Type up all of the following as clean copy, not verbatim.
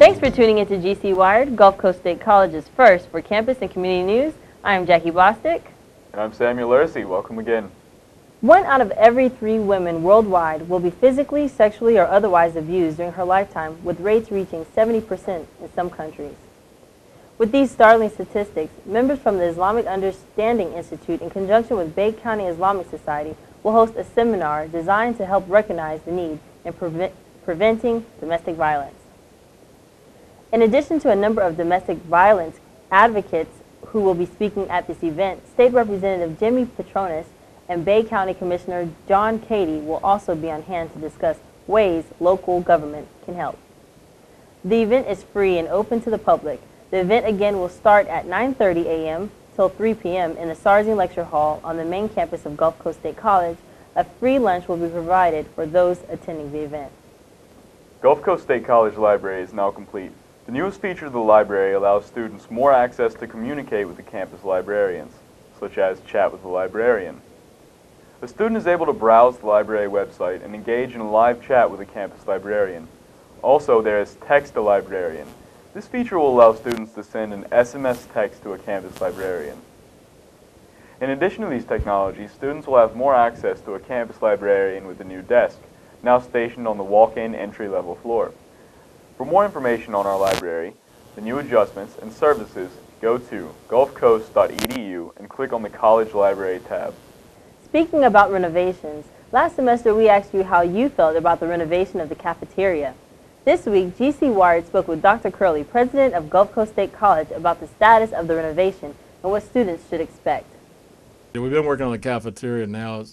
Thanks for tuning into GC Wired, Gulf Coast State College's first for campus and community news. I am Jackie Bostic. And I'm Samuel Ursi. Welcome again. 1 out of every 3 women worldwide will be physically, sexually, or otherwise abused during her lifetime, with rates reaching 70% in some countries. With these startling statistics, members from the Islamic Understanding Institute, in conjunction with Bay County Islamic Society, will host a seminar designed to help recognize the need in preventing domestic violence. In addition to a number of domestic violence advocates who will be speaking at this event, State Representative Jimmy Petronas and Bay County Commissioner John Cady will also be on hand to discuss ways local government can help. The event is free and open to the public. The event again will start at 9:30 a.m. till 3 p.m. in the Sarzing Lecture Hall on the main campus of Gulf Coast State College. A free lunch will be provided for those attending the event. Gulf Coast State College Library is now complete. The newest feature of the library allows students more access to communicate with the campus librarians, such as chat with the librarian. The student is able to browse the library website and engage in a live chat with the campus librarian. Also, there is Text a Librarian. This feature will allow students to send an SMS text to a campus librarian. In addition to these technologies, students will have more access to a campus librarian with a new desk, now stationed on the walk-in entry-level floor. For more information on our library, the new adjustments, and services, go to gulfcoast.edu and click on the College Library tab. Speaking about renovations, last semester we asked you how you felt about the renovation of the cafeteria. This week, GC Wired spoke with Dr. Curley, president of Gulf Coast State College, about the status of the renovation and what students should expect. We've been working on the cafeteria now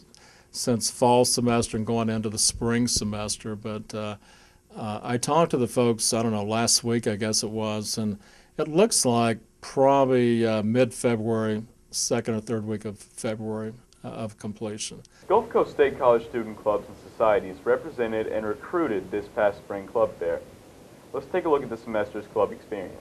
since fall semester and going into the spring semester, but I talked to the folks, I don't know, last week I guess it was, and it looks like probably mid-February, second or third week of February of completion. Gulf Coast State College student clubs and societies represented and recruited this past spring club fair. Let's take a look at the semester's club experience.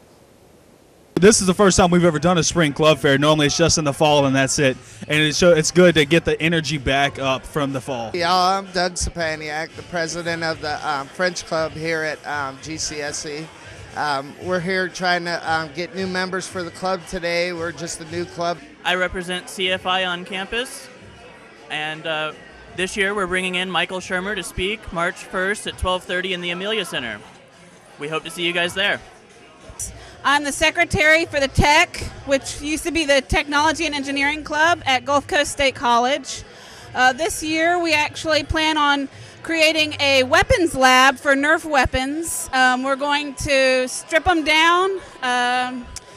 This is the first time we've ever done a spring club fair. Normally it's just in the fall and that's it. And it's good to get the energy back up from the fall. Yeah, I'm Doug Sapaniak, the president of the French Club here at GCSE. We're here trying to get new members for the club today. We're just a new club. I represent CFI on campus, and this year we're bringing in Michael Shermer to speak March 1st at 12:30 in the Amelia Center. We hope to see you guys there. I'm the secretary for the TEC, which used to be the Technology and Engineering Club at Gulf Coast State College. This year we actually plan on creating a weapons lab for Nerf weapons. We're going to strip them down,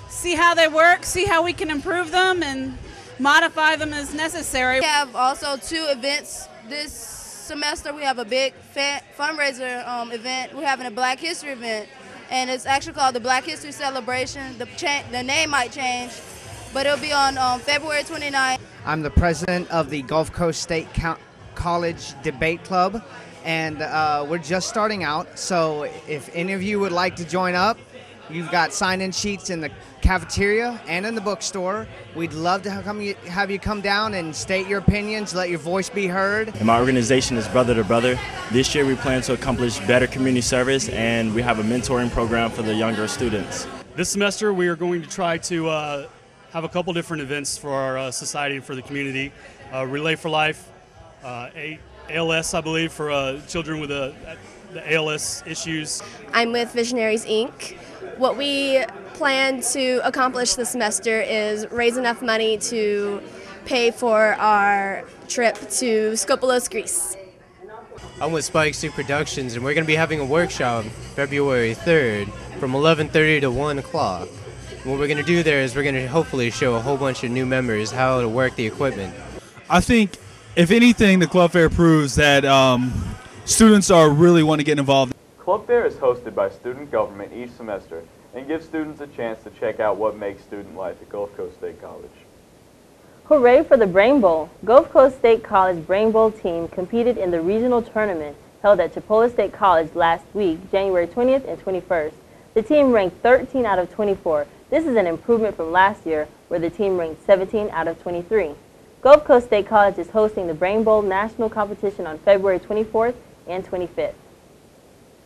see how they work, see how we can improve them and modify them as necessary. We have also 2 events this semester. We have a big fundraiser event. We're having a Black History event, and it's actually called the Black History Celebration. The name might change, but it'll be on February 29th. I'm the president of the Gulf Coast State College Debate Club, and we're just starting out, so if any of you would like to join up, you've got sign-in sheets in the cafeteria and in the bookstore. We'd love to have you come down and state your opinions, let your voice be heard. And my organization is Brother to Brother. This year we plan to accomplish better community service, and we have a mentoring program for the younger students. This semester we are going to try to have a couple different events for our society and for the community. Relay for Life, ALS, I believe, for children with the ALS issues. I'm with Visionaries, Inc. What we plan to accomplish this semester is raise enough money to pay for our trip to Skopelos, Greece. I'm with Spike Street Productions, and we're going to be having a workshop February 3rd from 11:30 to 1 o'clock. What we're going to do there is we're going to hopefully show a whole bunch of new members how to work the equipment. I think, if anything, the club fair proves that students really want to get involved. Club fair is hosted by student government each semester and gives students a chance to check out what makes student life at Gulf Coast State College. Hooray for the Brain Bowl! Gulf Coast State College Brain Bowl team competed in the regional tournament held at Chipola State College last week, January 20th and 21st. The team ranked 13 out of 24. This is an improvement from last year, where the team ranked 17 out of 23. Gulf Coast State College is hosting the Brain Bowl National Competition on February 24th and 25th.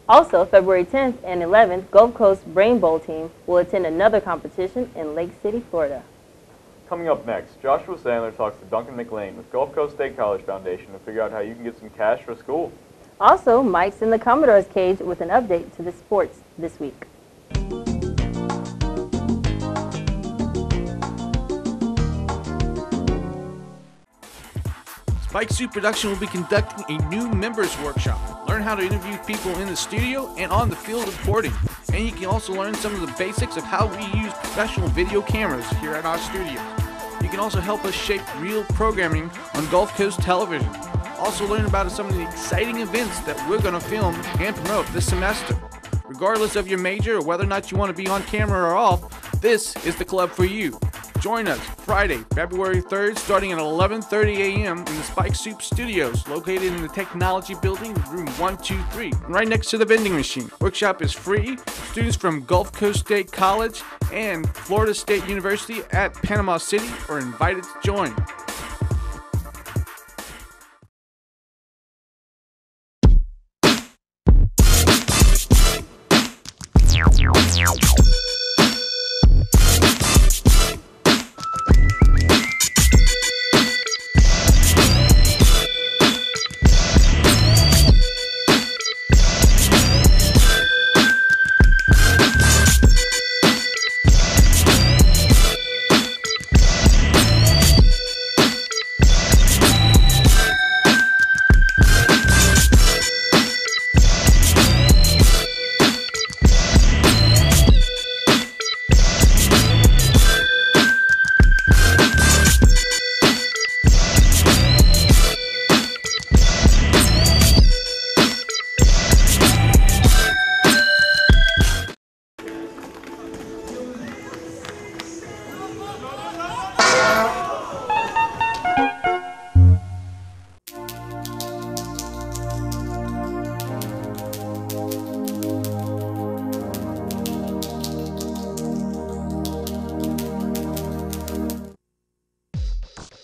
Also, February 10th and 11th, Gulf Coast Brain Bowl team will attend another competition in Lake City, Florida. Coming up next, Joshua Sandler talks to Duncan McLean with Gulf Coast State College Foundation to figure out how you can get some cash for school. Also, Mike's in the Commodore's cage with an update to the sports this week. Spike Suit Production will be conducting a new members workshop. Learn how to interview people in the studio and on the field recording. And you can also learn some of the basics of how we use professional video cameras here at our studio. You can also help us shape real programming on Gulf Coast Television. Also learn about some of the exciting events that we're going to film and promote this semester. Regardless of your major or whether or not you want to be on camera or off, this is the club for you. Join us Friday, February 3rd, starting at 11:30 a.m. in the Spike Soup Studios, located in the Technology Building, room 123, right next to the vending machine. Workshop is free. Students from Gulf Coast State College and Florida State University at Panama City are invited to join.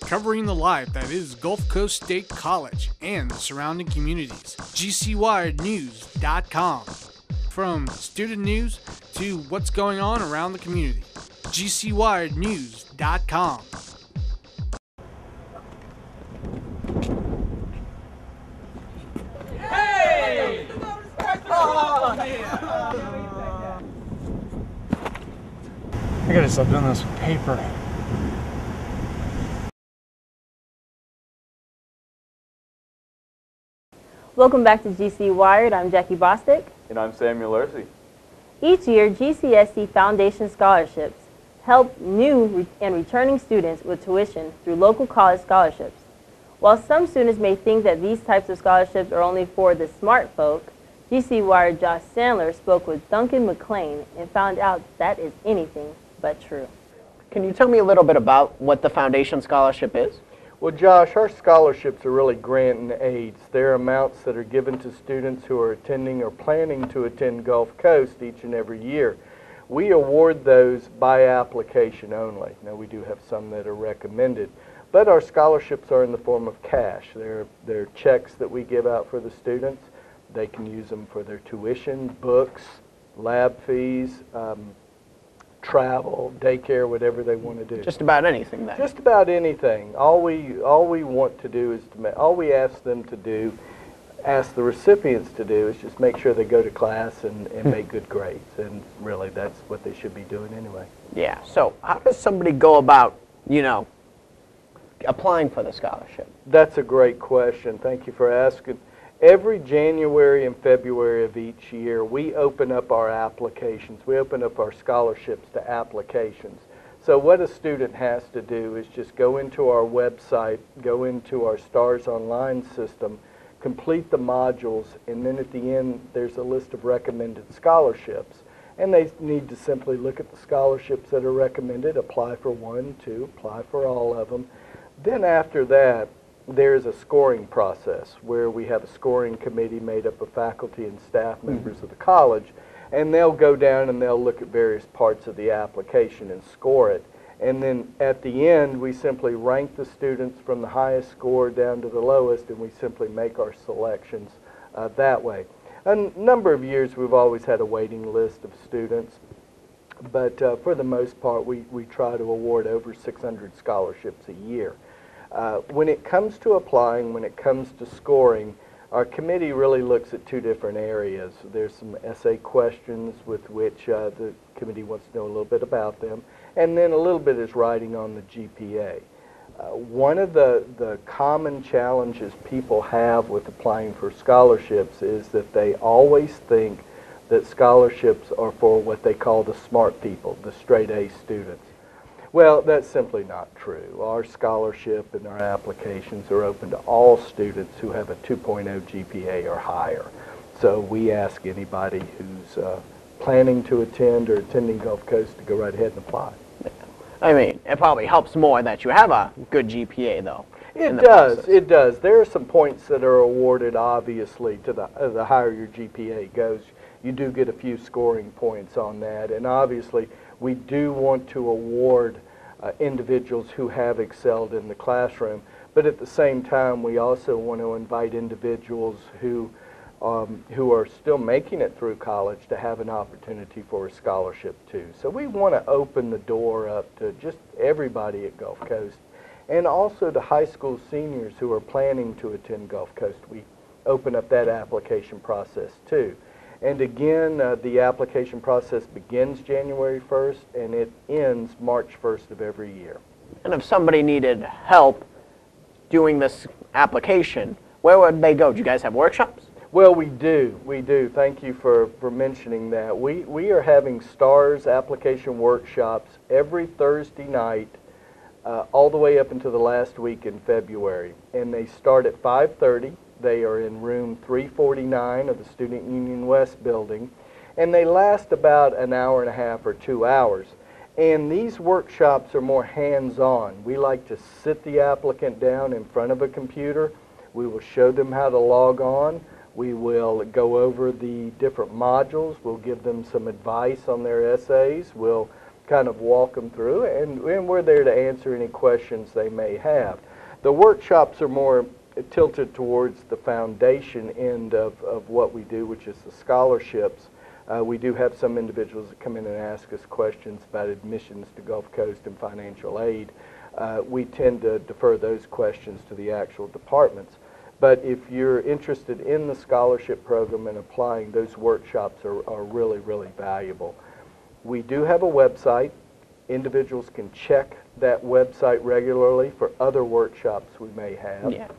Covering the life that is Gulf Coast State College and the surrounding communities. GCWiredNews.com. From student news to what's going on around the community. GCWiredNews.com. Hey! I gotta stop doing this with paper. Welcome back to GC Wired. I'm Jackie Bostic. And I'm Samuel Ursi. Each year, GCSC Foundation scholarships help new and returning students with tuition through local college scholarships. While some students may think that these types of scholarships are only for the smart folk, GC Wired Josh Sandler spoke with Duncan McLean and found out that is anything but true. Can you tell me a little bit about what the Foundation Scholarship is? Well, Josh, our scholarships are really grant and aids. They're amounts that are given to students who are attending or planning to attend Gulf Coast each and every year. We award those by application only. Now, we do have some that are recommended, but our scholarships are in the form of cash. They're checks that we give out for the students. They can use them for their tuition, books, lab fees, travel, daycare, whatever they want to do. Just about anything then? Just about anything. All we want to do is all we ask them to do, ask the recipients to do, is just make sure they go to class and make good grades. And really, that's what they should be doing anyway. Yeah. So how does somebody go about, applying for the scholarship? That's a great question. Thank you for asking. Every January and February of each year, we open up our applications. We open up our scholarships to applications. So what a student has to do is just go into our website, go into our STARS Online system, complete the modules, and then at the end, there's a list of recommended scholarships. And they need to simply look at the scholarships that are recommended, apply for one, two, apply for all of them. Then after that, there's a scoring process where we have a scoring committee made up of faculty and staff members of the college, and they'll go down and they'll look at various parts of the application and score it. And then at the end, we simply rank the students from the highest score down to the lowest, and we simply make our selections that way. A number of years we've always had a waiting list of students, but for the most part we try to award over 600 scholarships a year. When it comes to applying, when it comes to scoring, our committee really looks at two different areas. There's some essay questions with which the committee wants to know a little bit about them, and then a little bit is writing on the GPA. One of the common challenges people have with applying for scholarships is that they always think that scholarships are for what they call the smart people, the straight A students. Well, that's simply not true. Our scholarship and our applications are open to all students who have a 2.0 GPA or higher. So we ask anybody who's planning to attend or attending Gulf Coast to go right ahead and apply. I mean, it probably helps more that you have a good GPA, though. It does. It does. There are some points that are awarded, obviously, to the higher your GPA goes. You do get a few scoring points on that, and obviously we do want to award individuals who have excelled in the classroom, but at the same time we also want to invite individuals who are still making it through college to have an opportunity for a scholarship too. So we want to open the door up to just everybody at Gulf Coast, and also to high school seniors who are planning to attend Gulf Coast. We open up that application process too. And again, the application process begins January 1st and it ends March 1st of every year. And if somebody needed help doing this application, where would they go? Do you guys have workshops? Well, we do. We do. Thank you for mentioning that. We are having STARS application workshops every Thursday night all the way up until the last week in February. And they start at 5:30. They are in room 349 of the Student Union West building, and they last about an hour and a half or 2 hours. And these workshops are more hands-on. We like to sit the applicant down in front of a computer. We will show them how to log on. We will go over the different modules. We'll give them some advice on their essays. We'll kind of walk them through, and we're there to answer any questions they may have. The workshops are more tilted towards the foundation end of what we do, which is the scholarships. We do have some individuals that come in and ask us questions about admissions to Gulf Coast and financial aid. We tend to defer those questions to the actual departments. But if you're interested in the scholarship program and applying, those workshops are really, really valuable. We do have a website. Individuals can check that website regularly for other workshops we may have. Yeah.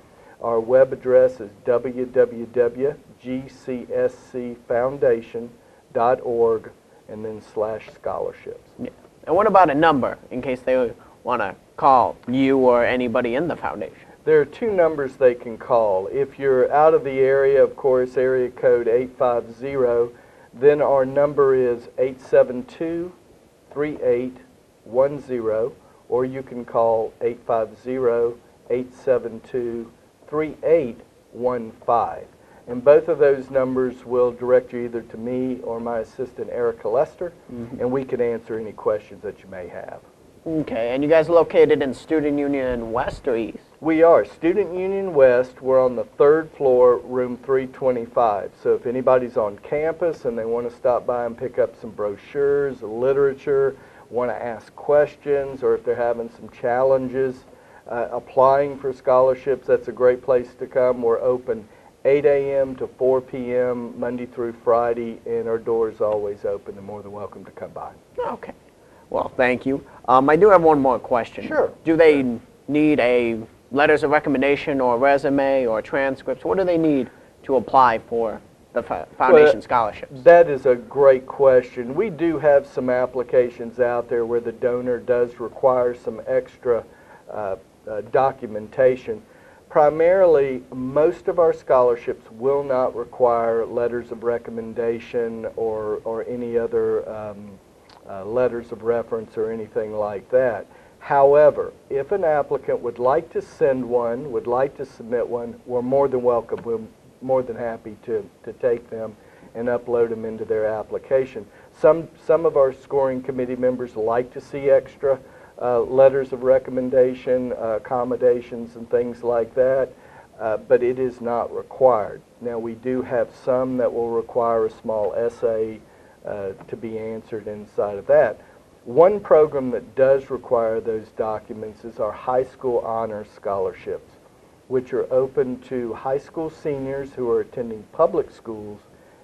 Our web address is www.gcscfoundation.org and then /scholarships. Yeah. And what about a number in case they want to call you or anybody in the foundation? There are two numbers they can call. If you're out of the area, of course, area code 850, then our number is 872-3810, or you can call 850-872-3815. And both of those numbers will direct you either to me or my assistant, Erica Lester, and we can answer any questions that you may have. Okay, and you guys are located in Student Union West or East? We are. Student Union West, we're on the 3rd floor, room 325. So if anybody's on campus and they want to stop by and pick up some brochures, literature, want to ask questions, or if they're having some challenges applying for scholarships, that's a great place to come. We're open 8 a.m. to 4 p.m. Monday through Friday, and our door is always open. They're more than welcome to come by. Okay. Well, thank you. I do have one more question. Sure. Do they need a letters of recommendation or resume or transcripts? What do they need to apply for the foundation scholarships? That is a great question. We do have some applications out there where the donor does require some extra documentation. Primarily, most of our scholarships will not require letters of recommendation or any other letters of reference or anything like that. However, if an applicant would like to send one, would like to submit one, we're more than welcome. We're more than happy to take them and upload them into their application. Some of our scoring committee members like to see extra letters of recommendation, accommodations and things like that. but it is not required. Now, we do have some that will require a small essay to be answered inside of that. One program that does require those documents is our high school honors scholarships, which are open to high school seniors who are attending public schools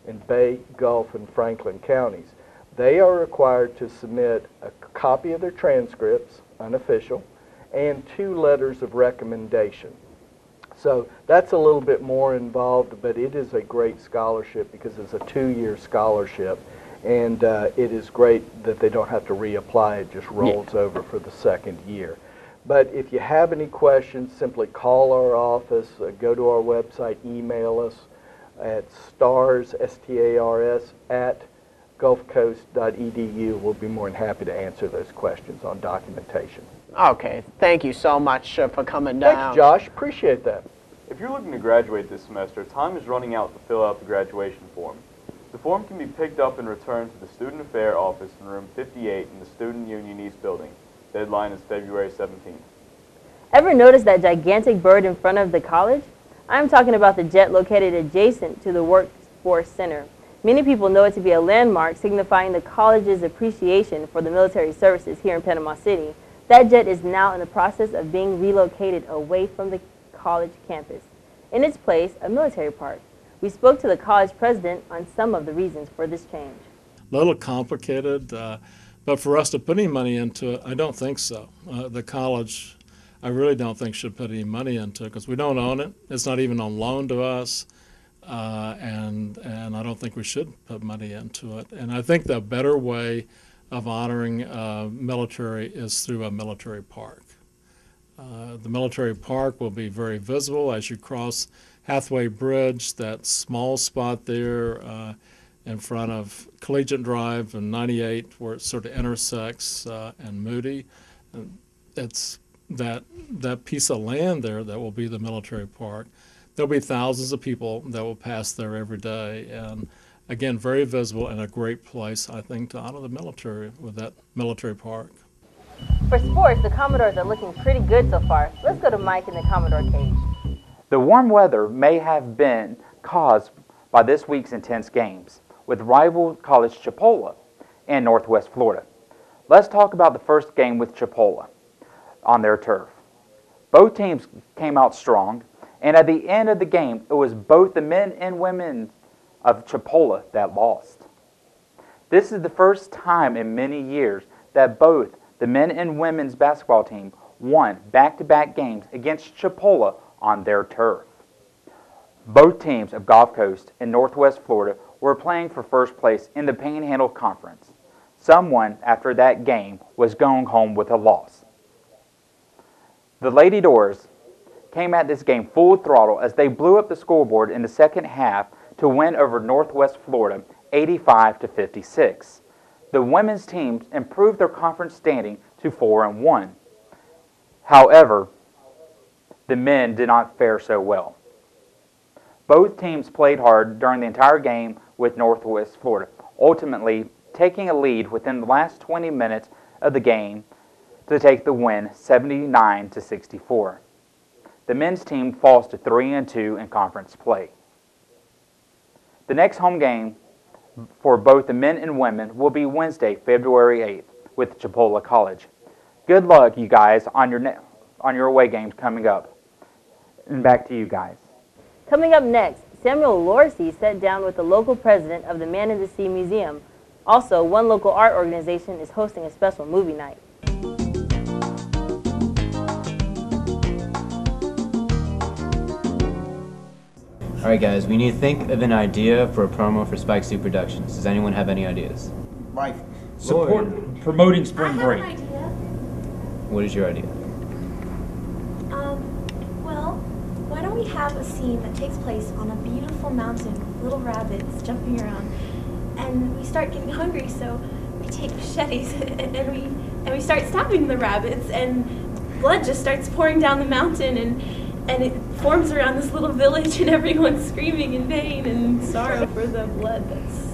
in Bay, Gulf, and Franklin counties. They are required to submit a copy of their transcripts, unofficial, and 2 letters of recommendation. So that's a little bit more involved, but it is a great scholarship because it's a 2-year scholarship, and it is great that they don't have to reapply. It just rolls over for the 2nd year. But if you have any questions, simply call our office, go to our website, email us at stars, S-T-A-R-S, at gulfcoast.edu. We'll be more than happy to answer those questions on documentation. Okay, thank you so much for coming down. Thanks, Josh. Appreciate that. If you're looking to graduate this semester, time is running out to fill out the graduation form. The form can be picked up and returned to the Student Affairs office in room 58 in the Student Union East building. Deadline is February 17th. Ever notice that gigantic bird in front of the college? I'm talking about the jet located adjacent to the Workforce Center. Many people know it to be a landmark signifying the college's appreciation for the military services here in Panama City. That jet is now in the process of being relocated away from the college campus. In its place, a military park. We spoke to the college president on some of the reasons for this change. A little complicated, but for us to put any money into it, I don't think so. The college, I really don't think should put any money into it because we don't own it. It's not even on loan to us, and I don't think we should put money into it. And I think the better way of honoring military is through a military park. The military park will be very visible as you cross Hathaway Bridge, that small spot there in front of Collegiate Drive and 98 where it sort of intersects and Moody. And it's that piece of land there that will be the military park. There'll be thousands of people that will pass there every day, and again, very visible and a great place, I think, to honor the military with that military park. For sports, the Commodores are looking pretty good so far. Let's go to Mike in the Commodore cage. The warm weather may have been caused by this week's intense games with rival college Chipola in Northwest Florida. Let's talk about the first game with Chipola on their turf. Both teams came out strong, and at the end of the game, it was both the men and women of Chipola that lost. This is the first time in many years that both the men and women's basketball team won back-to-back games against Chipola on their turf. Both teams of Gulf Coast and Northwest Florida were playing for first place in the Panhandle Conference. Someone after that game was going home with a loss. The Lady Doors came at this game full throttle as they blew up the scoreboard in the second half to win over Northwest Florida 85-56. The women's teams improved their conference standing to 4-1. However, the men did not fare so well. Both teams played hard during the entire game with Northwest Florida, ultimately taking a lead within the last 20 minutes of the game to take the win 79-64. The men's team falls to 3-2 in conference play. The next home game for both the men and women will be Wednesday, February 8th with Chipola College. Good luck, you guys, on your away games coming up. And back to you guys. Coming up next, Samuel Lorsey sat down with the local president of the Man in the Sea Museum. Also, one local art organization is hosting a special movie night. Alright guys, we need to think of an idea for a promo for Spike Suit Productions. Does anyone have any ideas? Like promoting spring break. What is your idea? Well, why don't we have a scene that takes place on a beautiful mountain with little rabbits jumping around, and we start getting hungry, so we take machetes and we start stabbing the rabbits, and blood just starts pouring down the mountain, and it forms around this little village, and everyone's screaming in pain and sorrow for the blood that's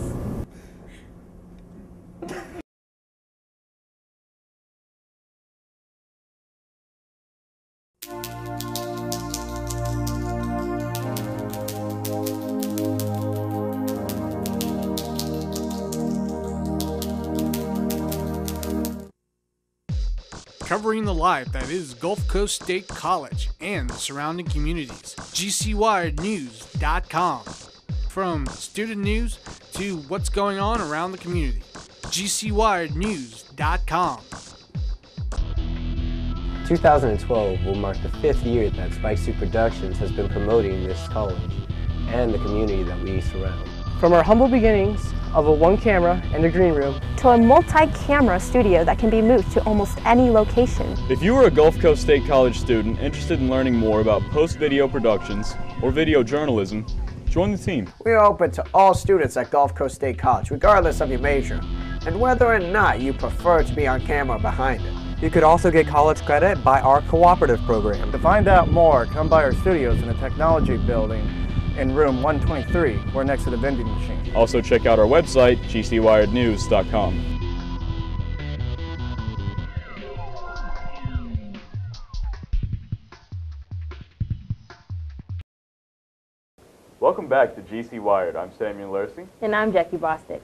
covering the life that is Gulf Coast State College and the surrounding communities. GCWiredNews.com. From student news to what's going on around the community. GCWiredNews.com. 2012 will mark the 5th year that Spike Suit Productions has been promoting this college and the community that we surround. From our humble beginnings of a one camera and a green room to a multi-camera studio that can be moved to almost any location. If you are a Gulf Coast State College student interested in learning more about post-video productions or video journalism, join the team. We are open to all students at Gulf Coast State College, regardless of your major, and whether or not you prefer to be on camera behind it. You could also get college credit by our cooperative program. To find out more, come by our studios in the technology building in room 123. We're next to the vending machine. Also check out our website, GCWiredNews.com. Welcome back to GC Wired. I'm Samuel Lurcy. And I'm Jackie Bostic.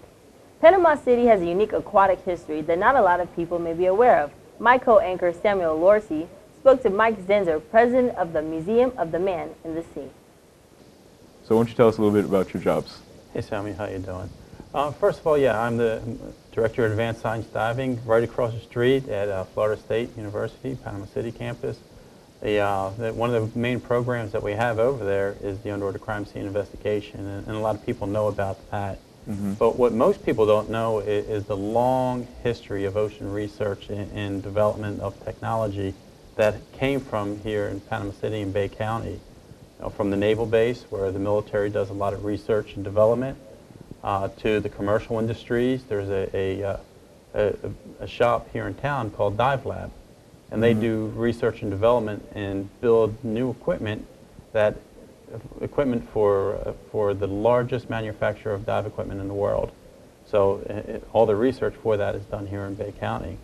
Panama City has a unique aquatic history that not a lot of people may be aware of. My co-anchor Samuel Lorsi spoke to Mike Zenzer, president of the Museum of the Man in the Sea. So why don't you tell us a little bit about your jobs? Hey Sammy, how you doing? First of all, yeah, I'm the director of advanced science diving right across the street at Florida State University, Panama City campus. One of the main programs that we have over there is the underwater crime scene investigation, and a lot of people know about that. Mm-hmm. But what most people don't know is the long history of ocean research and development of technology that came from here in Panama City and Bay County. From the naval base, where the military does a lot of research and development, to the commercial industries. There's a shop here in town called Dive Lab, and they do research and development and build new equipment for the largest manufacturer of dive equipment in the world. So all the research for that is done here in Bay County.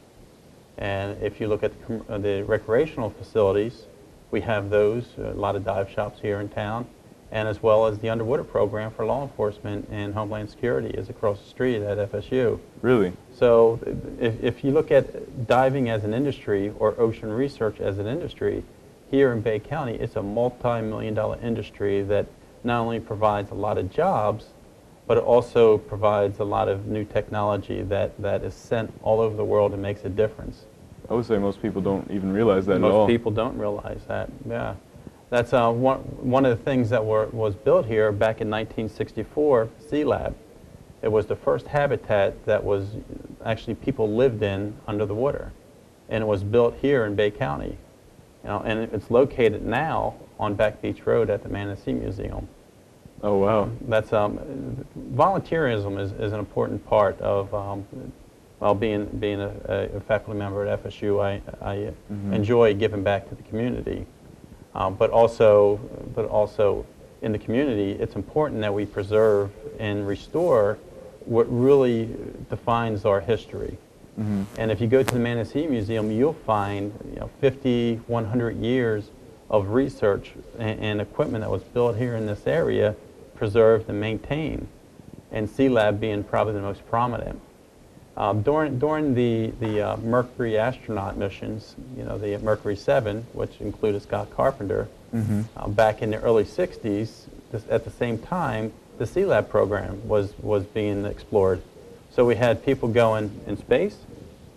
And if you look at the recreational facilities, we have those, a lot of dive shops here in town, and as well as the underwater program for law enforcement and Homeland Security is across the street at FSU. Really? So if you look at diving as an industry or ocean research as an industry, here in Bay County, it's a multi-million-dollar industry that not only provides a lot of jobs, but it also provides a lot of new technology that is sent all over the world and makes a difference. I would say most people don't even realize that at all. Most people don't realize that, yeah. That's one of the things that was built here back in 1964, Sea Lab. It was the first habitat that was actually people lived in under the water. And it was built here in Bay County. And it's located now on Back Beach Road at the Man and Sea Museum. Oh, wow. That's volunteerism is an important part of well, being a faculty member at FSU. I enjoy giving back to the community, but also in the community, it's important that we preserve and restore what really defines our history. Mm-hmm. And if you go to the Man and Sea Museum, you'll find 50, 100 years of research and equipment that was built here in this area, preserved and maintained, and Sea Lab being probably the most prominent. During the Mercury astronaut missions, the Mercury 7, which included Scott Carpenter, back in the early 60s, at the same time, the Sea Lab program was being explored. So we had people going in space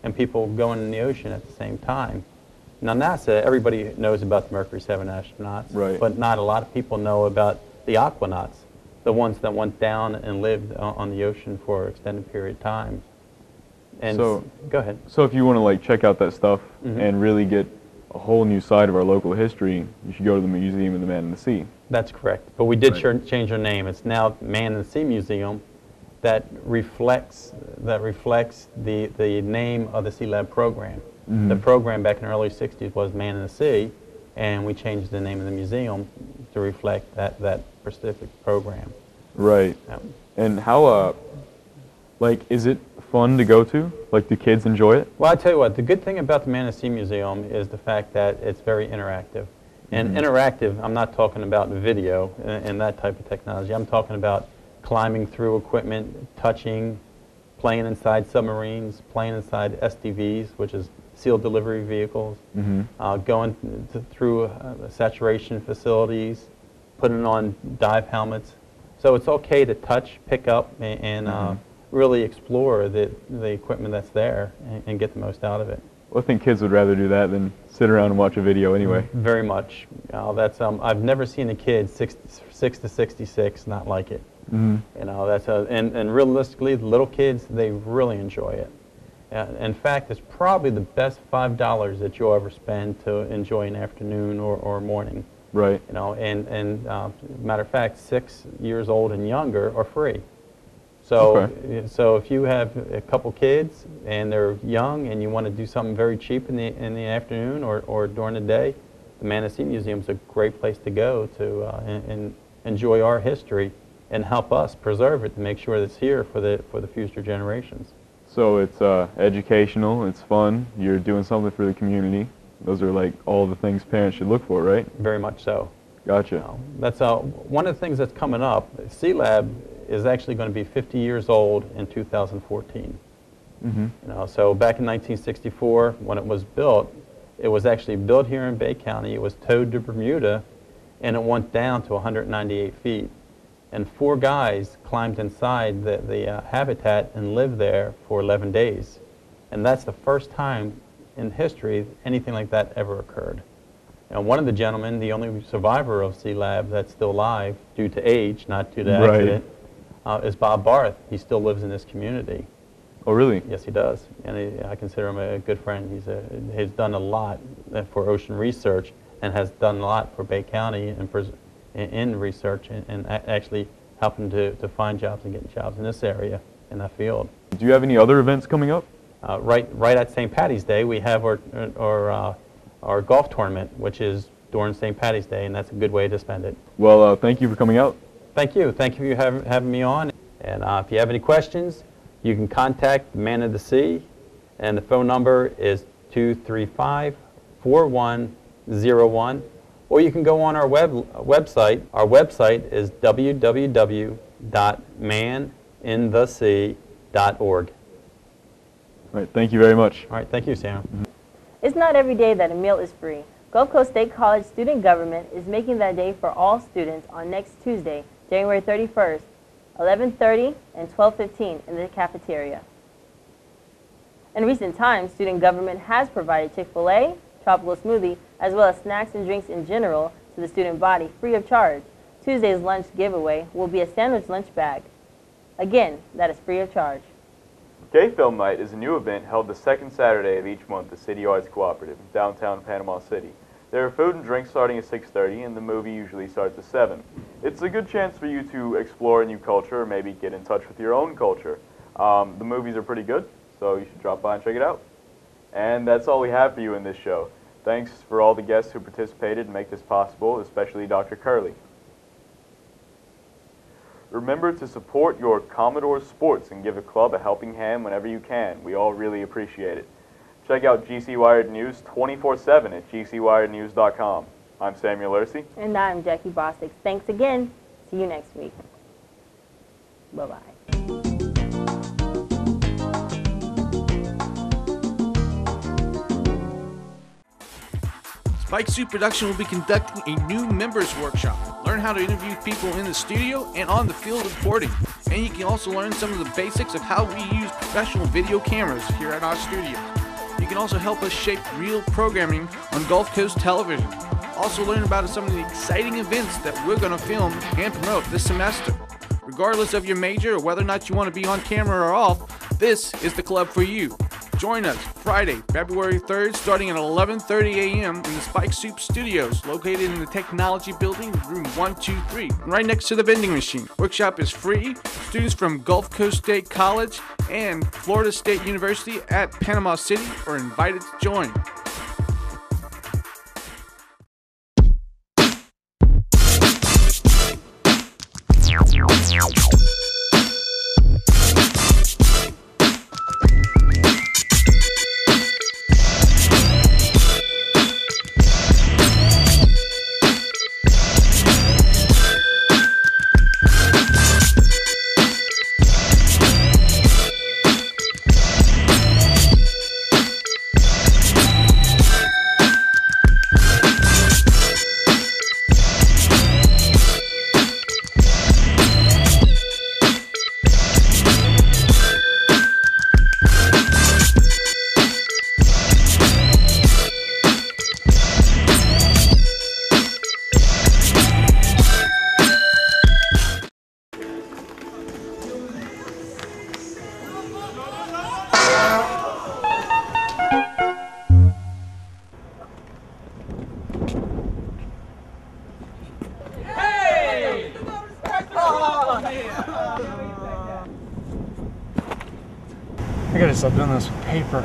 and people going in the ocean at the same time. Now NASA, everybody knows about the Mercury 7 astronauts, right, but not a lot of people know about the aquanauts, the ones that went down and lived on the ocean for an extended period of time. And so, go ahead. So if you want to check out that stuff and really get a whole new side of our local history, you should go to the Museum of the Man in the Sea. That's correct. But we did change our name. It's now Man in the Sea Museum. That reflects the name of the Sea Lab program. The program back in the early 60s was Man in the Sea, and we changed the name of the museum to reflect that specific program. Right. Yep. And how, is it fun to go to? Do kids enjoy it? Well, I tell you what, the good thing about the Man in the Sea Museum is the fact that it's very interactive. And interactive, I'm not talking about video and that type of technology. I'm talking about climbing through equipment, touching, playing inside submarines, playing inside SDVs, which is sealed delivery vehicles, going through saturation facilities, putting on dive helmets. So it's okay to touch, pick up, and really explore the equipment that's there and get the most out of it. Well, I think kids would rather do that than sit around and watch a video anyway. Very much. That's I've never seen a kid 6 to 66 not like it. You know, that's and realistically, the little kids, they really enjoy it. In fact, it's probably the best $5 that you'll ever spend to enjoy an afternoon or morning. Right. You know, and matter of fact, 6 years old and younger are free. So, so if you have a couple kids and they're young and you want to do something very cheap in the afternoon or during the day, the Manistee Museum is a great place to go to and enjoy our history and help us preserve it to make sure that it's here for the future generations. So it's educational, it's fun, you're doing something for the community. Those are like all the things parents should look for, right? Very much so. Gotcha. That's one of the things that's coming up. C-Lab is actually going to be 50 years old in 2014. You know, so back in 1964, when it was built, it was actually built here in Bay County. It was towed to Bermuda, and it went down to 198 feet. And 4 guys climbed inside the habitat and lived there for 11 days. And that's the first time in history anything like that ever occurred. And one of the gentlemen, the only survivor of C-Lab that's still alive due to age, not due to accident, is Bob Barth. He still lives in this community. Oh, really? Yes, he does. And I consider him a good friend. He's done a lot for ocean research and has done a lot for Bay County and in research and actually helping to find jobs and getting jobs in this area, in that field. Do you have any other events coming up? Right at St. Patty's Day, we have our golf tournament, which is during St. Patty's Day, and that's a good way to spend it. Well, thank you for coming out. Thank you. Thank you for having me on. And if you have any questions, you can contact Man of the Sea, and the phone number is 235-4101. Or you can go on our website. Our website is www.maninthesea.org. All right, thank you very much. All right, thank you, Sam. It's not every day that a meal is free. Gulf Coast State College student government is making that day for all students on next Tuesday, January 31st, 11:30 and 12:15 in the cafeteria. In recent times, student government has provided Chick-fil-A, tropical smoothie, as well as snacks and drinks in general to the student body free of charge. Tuesday's lunch giveaway will be a sandwich lunch bag. Again, that is free of charge. Gay Film Night is a new event held the second Saturday of each month at City Arts Cooperative in downtown Panama City. There are food and drinks starting at 6:30 and the movie usually starts at 7. It's a good chance for you to explore a new culture or maybe get in touch with your own culture. The movies are pretty good, so you should drop by and check it out. And that's all we have for you in this show. Thanks for all the guests who participated and make this possible, especially Dr. Curley. Remember to support your Commodore sports and give the club a helping hand whenever you can. We all really appreciate it. Check out GC Wired News 24/7 at gcwirednews.com. I'm Samuel Ursi. And I'm Jackie Bostic. Thanks again. See you next week. Bye-bye. Spike Suit Production will be conducting a new members workshop. Learn how to interview people in the studio and on the field reporting. And you can also learn some of the basics of how we use professional video cameras here at our studio. You can also help us shape real programming on Gulf Coast television. Also learn about some of the exciting events that we're going to film and promote this semester. Regardless of your major or whether or not you want to be on camera or off, this is the club for you. Join us Friday, February 3rd, starting at 11:30 a.m. in the Spike Soup Studios, located in the Technology Building, room 123, right next to the vending machine. Workshop is free. Students from Gulf Coast State College and Florida State University at Panama City are invited to join. gotta stop doing this with paper.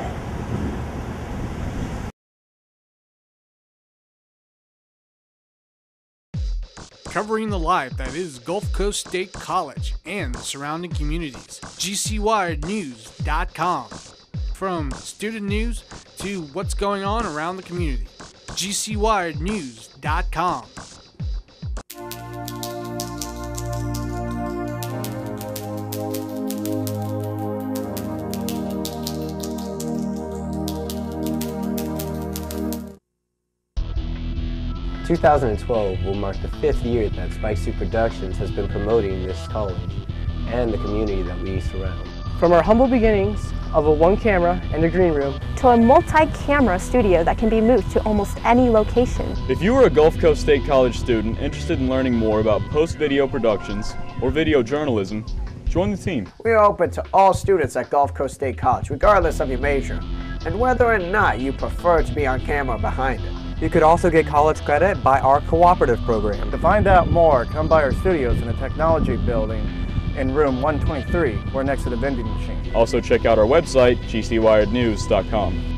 Covering the life that is Gulf Coast State College and the surrounding communities. GCWiredNews.com. From student news to what's going on around the community. GCWiredNews.com. 2012 will mark the 5th year that Spike Suit Productions has been promoting this college and the community that we surround. From our humble beginnings of a one camera and a green room to a multi-camera studio that can be moved to almost any location. If you are a Gulf Coast State College student interested in learning more about post-video productions or video journalism, join the team. We are open to all students at Gulf Coast State College, regardless of your major, and whether or not you prefer to be on camera behind it. You could also get college credit by our cooperative program. To find out more, come by our studios in the technology building in room 123. We're next to the vending machine. Also check out our website, gcwirednews.com.